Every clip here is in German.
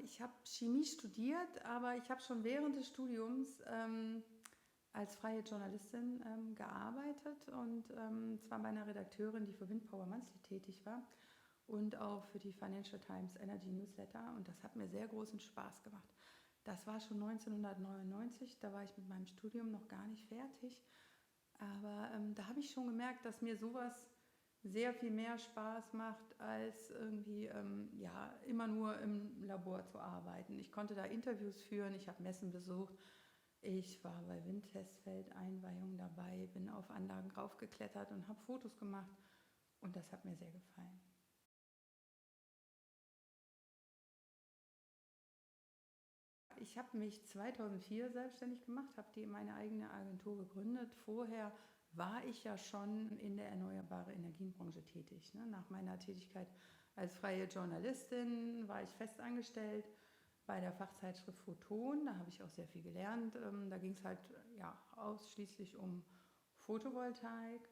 Ich habe Chemie studiert, aber ich habe schon während des Studiums als freie Journalistin gearbeitet und zwar bei einer Redakteurin, die für Windpower Monthly tätig war und auch für die Financial Times Energy Newsletter, und das hat mir sehr großen Spaß gemacht. Das war schon 1999, da war ich mit meinem Studium noch gar nicht fertig, aber da habe ich schon gemerkt, dass mir sowas sehr viel mehr Spaß macht, als irgendwie ja, immer nur im Labor zu arbeiten. Ich konnte da Interviews führen, ich habe Messen besucht, ich war bei Windtestfeldeinweihungen dabei, bin auf Anlagen raufgeklettert und habe Fotos gemacht, und das hat mir sehr gefallen. Ich habe mich 2004 selbstständig gemacht, habe meine eigene Agentur gegründet. Vorher war ich ja schon in der erneuerbaren Energienbranche tätig. Ne? Nach meiner Tätigkeit als freie Journalistin war ich festangestellt bei der Fachzeitschrift Photon. Da habe ich auch sehr viel gelernt. Da ging es halt ja, ausschließlich um Photovoltaik.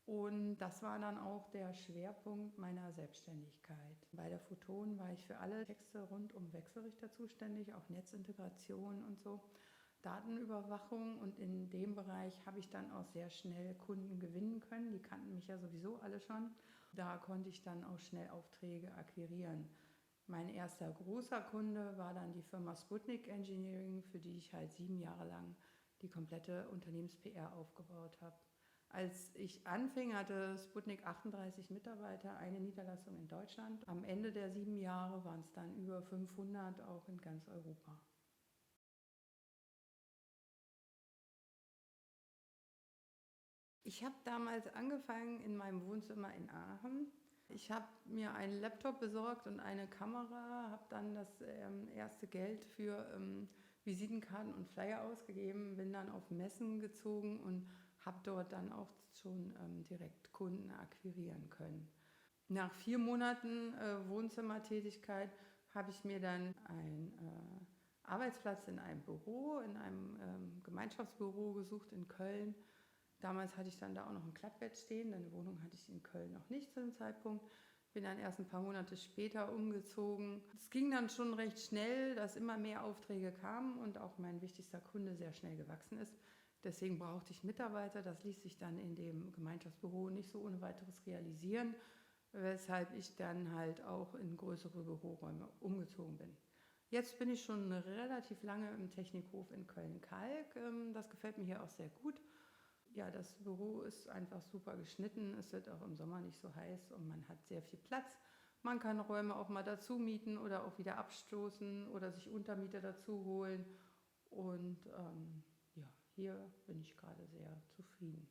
Und das war dann auch der Schwerpunkt meiner Selbstständigkeit. Bei der Photon war ich für alle Texte rund um Wechselrichter zuständig, auch Netzintegration und so, Datenüberwachung. Und in dem Bereich habe ich dann auch sehr schnell Kunden gewinnen können. Die kannten mich ja sowieso alle schon. Da konnte ich dann auch schnell Aufträge akquirieren. Mein erster großer Kunde war dann die Firma Sputnik Engineering, für die ich halt 7 Jahre lang die komplette Unternehmens-PR aufgebaut habe. Als ich anfing, hatte Sputnik 38 Mitarbeiter, eine Niederlassung in Deutschland. Am Ende der 7 Jahre waren es dann über 500, auch in ganz Europa. Ich habe damals angefangen in meinem Wohnzimmer in Aachen. Ich habe mir einen Laptop besorgt und eine Kamera, habe dann das erste Geld für Visitenkarten und Flyer ausgegeben, bin dann auf Messen gezogen und habe dort dann auch schon direkt Kunden akquirieren können. Nach 4 Monaten Wohnzimmertätigkeit habe ich mir dann einen Arbeitsplatz in einem Büro, in einem Gemeinschaftsbüro gesucht in Köln. Damals hatte ich dann da auch noch ein Klappbett stehen, denn eine Wohnung hatte ich in Köln noch nicht zu dem Zeitpunkt. Bin dann erst ein paar Monate später umgezogen. Es ging dann schon recht schnell, dass immer mehr Aufträge kamen und auch mein wichtigster Kunde sehr schnell gewachsen ist. Deswegen brauchte ich Mitarbeiter. Das ließ sich dann in dem Gemeinschaftsbüro nicht so ohne weiteres realisieren, weshalb ich dann halt auch in größere Büroräume umgezogen bin. Jetzt bin ich schon relativ lange im Technikhof in Köln-Kalk. Das gefällt mir hier auch sehr gut. Ja, das Büro ist einfach super geschnitten. Es wird auch im Sommer nicht so heiß und man hat sehr viel Platz. Man kann Räume auch mal dazu mieten oder auch wieder abstoßen oder sich Untermieter dazu holen. Und ja, hier bin ich gerade sehr zufrieden.